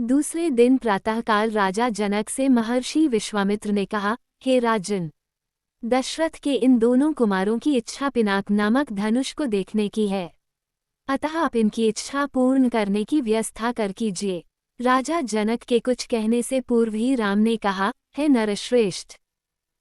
दूसरे दिन प्रातःकाल राजा जनक से महर्षि विश्वामित्र ने कहा, हे राजन, दशरथ के इन दोनों कुमारों की इच्छा पिनाक नामक धनुष को देखने की है, अतः आप इनकी इच्छा पूर्ण करने की व्यवस्था कर कीजिए। राजा जनक के कुछ कहने से पूर्व ही राम ने कहा, हे नरश्रेष्ठ,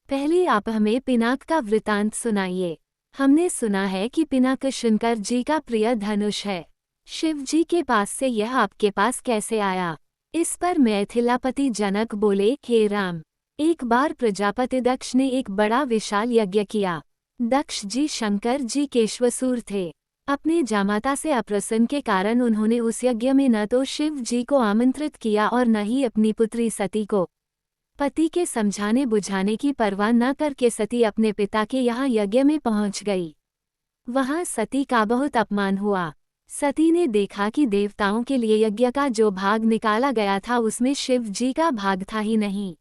पहले आप हमें पिनाक का वृतांत सुनाइए। हमने सुना है कि पिनाक शंकर जी का प्रिय धनुष है। शिव जी के पास से यह आपके पास कैसे आया? इस पर मैथिलापति जनक बोले, हे राम, एक बार प्रजापति दक्ष ने एक बड़ा विशाल यज्ञ किया। दक्ष जी शंकर जी के श्वशुर थे। अपने जामाता से अप्रसन्न के कारण उन्होंने उस यज्ञ में न तो शिव जी को आमंत्रित किया और न ही अपनी पुत्री सती को। पति के समझाने बुझाने की परवाह न करके सती अपने पिता के यहाँ यज्ञ में पहुँच गई। वहाँ सती का बहुत अपमान हुआ। सती ने देखा कि देवताओं के लिए यज्ञ का जो भाग निकाला गया था उसमें शिव जी का भाग था ही नहीं।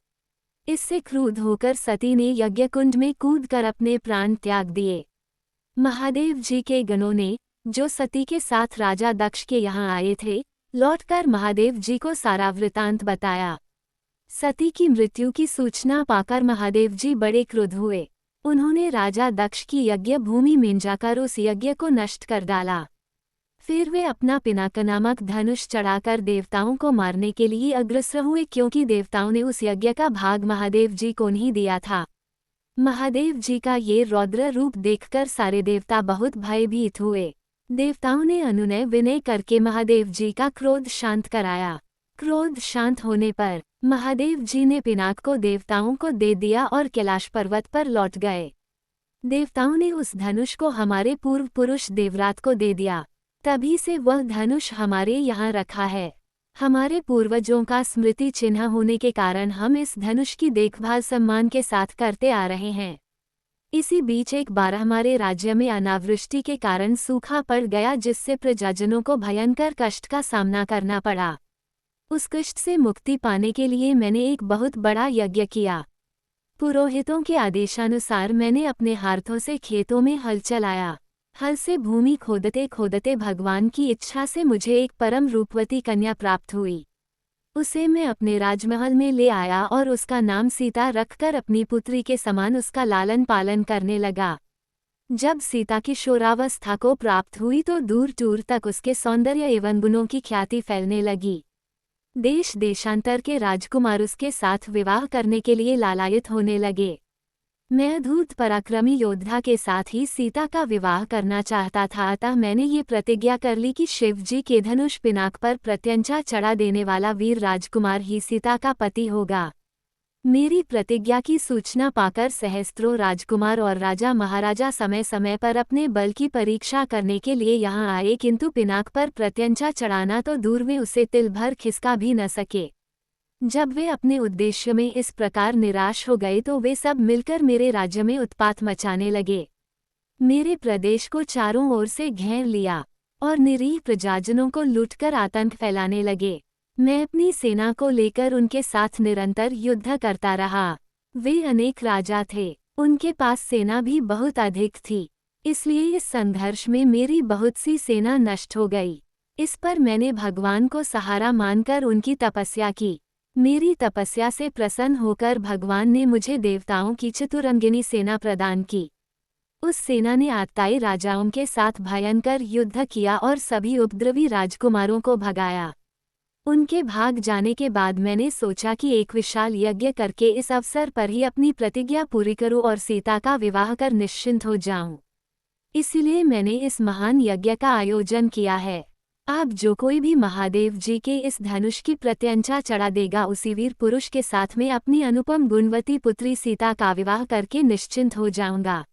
इससे क्रुद्ध होकर सती ने यज्ञ कुंड में कूदकर अपने प्राण त्याग दिए। महादेव जी के गणों ने, जो सती के साथ राजा दक्ष के यहाँ आए थे, लौटकर महादेव जी को सारा वृतांत बताया। सती की मृत्यु की सूचना पाकर महादेव जी बड़े क्रुद्ध हुए। उन्होंने राजा दक्ष की यज्ञ भूमि में जाकर उस यज्ञ को नष्ट कर डाला। फिर वे अपना पिनाक नामक धनुष चढ़ाकर देवताओं को मारने के लिए अग्रसर हुए, क्योंकि देवताओं ने उस यज्ञ का भाग महादेव जी को नहीं दिया था। महादेव जी का ये रौद्र रूप देखकर सारे देवता बहुत भयभीत हुए। देवताओं ने अनुनय विनय करके महादेव जी का क्रोध शांत कराया। क्रोध शांत होने पर महादेव जी ने पिनाक को देवताओं को दे दिया और कैलाश पर्वत पर लौट गए। देवताओं ने उस धनुष को हमारे पूर्व पुरुष देवरात को दे दिया। तभी से वह धनुष हमारे यहाँ रखा है। हमारे पूर्वजों का स्मृति चिन्ह होने के कारण हम इस धनुष की देखभाल सम्मान के साथ करते आ रहे हैं। इसी बीच एक बार हमारे राज्य में अनावृष्टि के कारण सूखा पड़ गया, जिससे प्रजाजनों को भयंकर कष्ट का सामना करना पड़ा। उस कष्ट से मुक्ति पाने के लिए मैंने एक बहुत बड़ा यज्ञ किया। पुरोहितों के आदेशानुसार मैंने अपने हाथों से खेतों में हल चलाया। हल से भूमि खोदते खोदते भगवान की इच्छा से मुझे एक परम रूपवती कन्या प्राप्त हुई। उसे मैं अपने राजमहल में ले आया और उसका नाम सीता रखकर अपनी पुत्री के समान उसका लालन पालन करने लगा। जब सीता की किशोरावस्था को प्राप्त हुई तो दूर दूर तक उसके सौंदर्य एवं गुणों की ख्याति फैलने लगी। देश देशांतर के राजकुमार उसके साथ विवाह करने के लिए लालायित होने लगे। मैं अद्भुत पराक्रमी योद्धा के साथ ही सीता का विवाह करना चाहता था, अतः मैंने ये प्रतिज्ञा कर ली कि शिव जी के धनुष पिनाक पर प्रत्यंचा चढ़ा देने वाला वीर राजकुमार ही सीता का पति होगा। मेरी प्रतिज्ञा की सूचना पाकर सहस्त्रों राजकुमार और राजा महाराजा समय समय पर अपने बल की परीक्षा करने के लिए यहाँ आए, किंतु पिनाक पर प्रत्यंचा चढ़ाना तो दूर में उसे तिल भर खिसका भी न सके। जब वे अपने उद्देश्य में इस प्रकार निराश हो गए तो वे सब मिलकर मेरे राज्य में उत्पात मचाने लगे। मेरे प्रदेश को चारों ओर से घेर लिया और निरीह प्रजाजनों को लूटकर आतंक फैलाने लगे। मैं अपनी सेना को लेकर उनके साथ निरंतर युद्ध करता रहा। वे अनेक राजा थे, उनके पास सेना भी बहुत अधिक थी, इसलिए इस संघर्ष में मेरी बहुत सी सेना नष्ट हो गई। इस पर मैंने भगवान को सहारा मानकर उनकी तपस्या की। मेरी तपस्या से प्रसन्न होकर भगवान ने मुझे देवताओं की चतुरंगिनी सेना प्रदान की। उस सेना ने आतताई राजाओं के साथ भयंकर युद्ध किया और सभी उपद्रवी राजकुमारों को भगाया। उनके भाग जाने के बाद मैंने सोचा कि एक विशाल यज्ञ करके इस अवसर पर ही अपनी प्रतिज्ञा पूरी करूं और सीता का विवाह कर निश्चिंत हो जाऊं। इसलिए मैंने इस महान यज्ञ का आयोजन किया है। आप जो कोई भी महादेव जी के इस धनुष की प्रत्यंचा चढ़ा देगा, उसी वीर पुरुष के साथ में अपनी अनुपम गुणवती पुत्री सीता का विवाह करके निश्चिंत हो जाऊंगा।